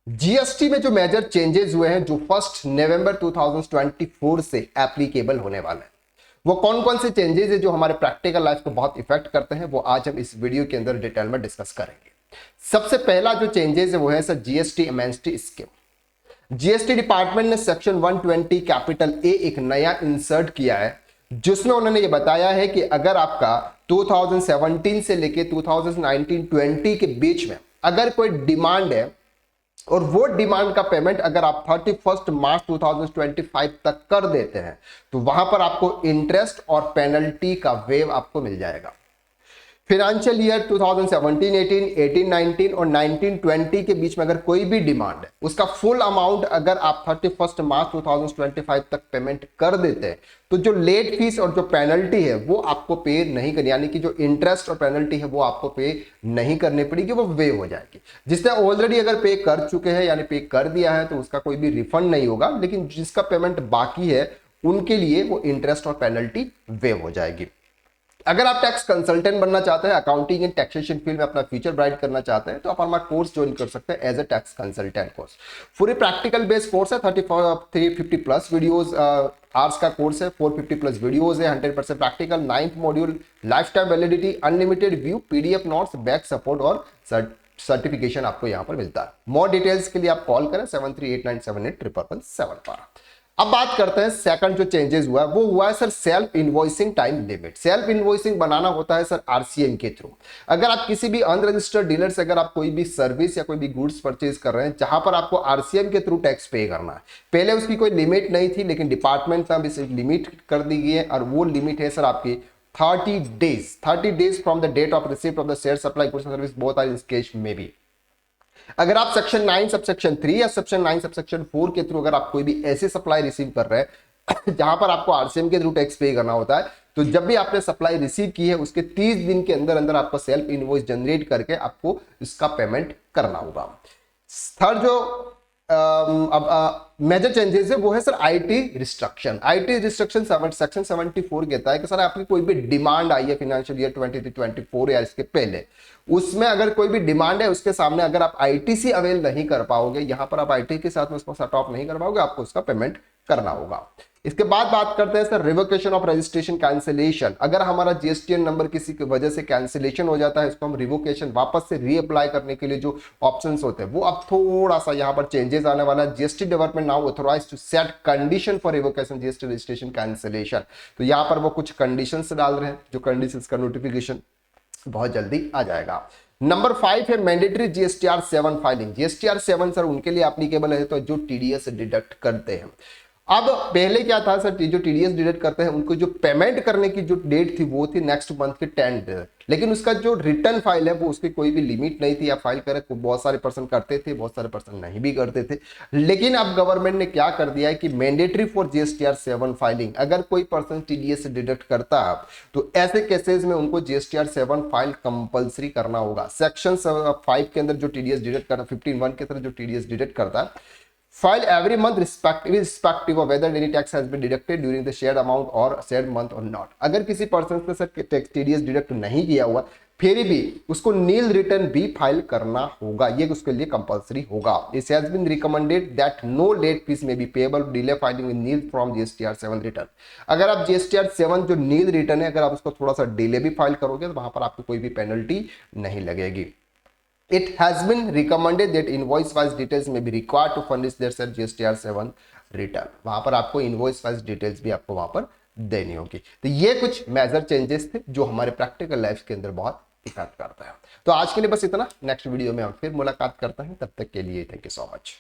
GST में जो major changes हुए हैं जो 1 नवंबर 2024 से एप्लीकेबल होने वाले हैं, वो कौन कौन से चेंजेस है जो हमारे प्रैक्टिकल लाइफ को बहुत इफेक्ट करते हैं, वो आज हम इस वीडियो के अंदर डिटेल में डिस्कस करेंगे। सबसे पहला जो चेंजेस है वो है sir GST MST scheme. GST department ने सेक्शन 120 कैपिटल ए एक नया इंसर्ट किया है, जिसमें उन्होंने ये बताया है कि अगर आपका 2017 से लेके 2019-20 के बीच में अगर कोई डिमांड है और वो डिमांड का पेमेंट अगर आप 31 मार्च 2025 तक कर देते हैं तो वहां पर आपको इंटरेस्ट और पेनल्टी का वेव आपको मिल जाएगा। फाइनेंशियल ईयर 2017-18, 18-19 और 19-20 के बीच में अगर कोई भी डिमांड है उसका फुल अमाउंट अगर आप 31 मार्च 2025 तक पेमेंट कर देते हैं तो जो लेट फीस और जो पेनल्टी है वो आपको पे नहीं करनी, यानी कि जो इंटरेस्ट और पेनल्टी है वो आपको पे नहीं करनी पड़ेगी, वो वेव हो जाएगी। जिसने ऑलरेडी अगर पे कर चुके हैं यानी पे कर दिया है तो उसका कोई भी रिफंड नहीं होगा, लेकिन जिसका पेमेंट बाकी है उनके लिए वो इंटरेस्ट और पेनल्टी वेव हो जाएगी। अगर आप टैक्स कंसल्टेंट बनना चाहते हैं, अकाउंटिंग एंड टैक्सेशन फील्ड में अपना फ्यूचर ब्राइट करना चाहते हैं तो आप हमारा कोर्स ज्वाइन कर सकते हैं as a tax consultant course. पूरी प्रैक्टिकल बेस्ड कोर्स है, 350 प्लस वीडियोस आवर्स का कोर्स है, 450 प्लस वीडियोस है, 100% practical, 9th module life time validity, unlimited view, PDF notes, back support और सर्टिफिकेशन आपको यहाँ पर मिलता है। मोर डिटेल्स के लिए आप कॉल करें 7389781177 पर। अब बात करते हैं सेकंड जो चेंजेस हुआ है वो हुआ है sir self invoicing time limit. Self invoicing बनाना होता है सर आरसीएम के थ्रू। अगर आप किसी भी अनरजिस्टर्ड डीलर से अगर आप कोई भी सर्विस या कोई भी गुड्स परचेज कर रहे हैं जहां पर आपको आरसीएम के थ्रू टैक्स पे करना है, पहले उसकी कोई लिमिट नहीं थी लेकिन डिपार्टमेंट ने इसे लिमिट कर दी गई है और वो लिमिट है सर आपकी 30 days from the date of receipt of the share supply goods and service both are in case में भी। अगर आप सेक्शन 9 सबसेक्शन 3 या सेक्शन 9 सबसेक्शन 4 के थ्रू अगर आप कोई भी ऐसे सप्लाई रिसीव कर रहे हैं जहां पर आपको आरसीएम के थ्रू टैक्स पे करना होता है तो जब भी आपने सप्लाई रिसीव की है उसके 30 दिन के अंदर अंदर आपको सेल्फ इनवॉइस जनरेट करके आपको इसका पेमेंट करना होगा। थर्ड जो मेजर चेंजेस है वो है sir IT restriction. IT restriction section 74 कहता है कि सर आपकी कोई भी डिमांड आई है फाइनेंशियल ईयर 23-24 या इसके पहले, उसमें अगर कोई भी डिमांड है उसके सामने अगर आप आईटीसी अवेल नहीं कर पाओगे, यहां पर आप आईटी के साथ में उसको सेट ऑफ नहीं कर पाओगे, आपको उसका पेमेंट करना होगा। इसके बाद बात करते हैं sir revocation of registration cancellation. अगर हमारा जीएसटीएन नंबर किसी की वजह से कैंसिलेशन हो जाता है इसको हम रिवोकेशन वापस से रीअप्लाई करने के लिए जो ऑप्शंस होते हैं वो अब थोड़ा सा यहाँ पर चेंजेस आने वाला है। GST department now authorised to set condition for revocation GST registration cancellation. तो यहाँ पर वो कुछ कंडीशंस डाल रहे हैं, जो कंडीशंस का नोटिफिकेशन बहुत जल्दी आ जाएगा। नंबर 5 है mandatory GSTR 7 filing. GSTR 7 sir उनके लिए एप्लीकेबल है तो जो टीडीएस डिडक्ट करते हैं। अब पहले क्या था सर, जो टीडीएस डिडक्ट करते हैं उनको जो पेमेंट करने की जो डेट थी वो थी नेक्स्ट मंथ के 10 डेज, लेकिन उसका जो रिटर्न फाइल है वो उसकी कोई भी लिमिट नहीं थी। आप फाइल करे बहुत सारे पर्सन करते थे, बहुत सारे पर्सन नहीं भी करते थे, लेकिन अब गवर्नमेंट ने क्या कर दिया है कि मैंडेटरी फॉर जीएसटीआर 7 फाइलिंग। अगर कोई पर्सन टीडीएस से डिडक्ट करता है तो ऐसे केसेस में उनको जीएसटीआर 7 फाइल कंपलसरी करना होगा। सेक्शन 5 के अंदर जो टीडीएस डिडक्ट करता है, 15(1) के तरह जो टीडीएस डिडक्ट करता है, file every month irrespective of whether any tax has been deducted during the shared amount or shared month or not। अगर किसी पर्सन ने सर टैक्स टीडीएस डिडक्ट नहीं किया हुआ फिर भी उसको नील रिटर्न भी फाइल करना होगा, ये उसके लिए कंपलसरी होगा। It has been recommended that no late fees may be payable delay filing with nil from GSTR 7 return. अगर आप GSTR 7 जो नील रिटर्न है अगर आप उसको थोड़ा सा डिले भी फाइल करोगे तो वहां पर आपको कोई भी पेनल्टी नहीं लगेगी। It has been recommended that invoice-wise details may be required to furnish their said GSTR 7 return। वहां पर आपको invoice-wise details भी आपको वहां पर देनी होगी। तो ये कुछ मेजर चेंजेस थे जो हमारे प्रैक्टिकल लाइफ के अंदर बहुत इफेक्ट करता है। तो आज के लिए बस इतना, नेक्स्ट वीडियो में हम फिर मुलाकात करते हैं, तब तक के लिए थैंक यू सो मच।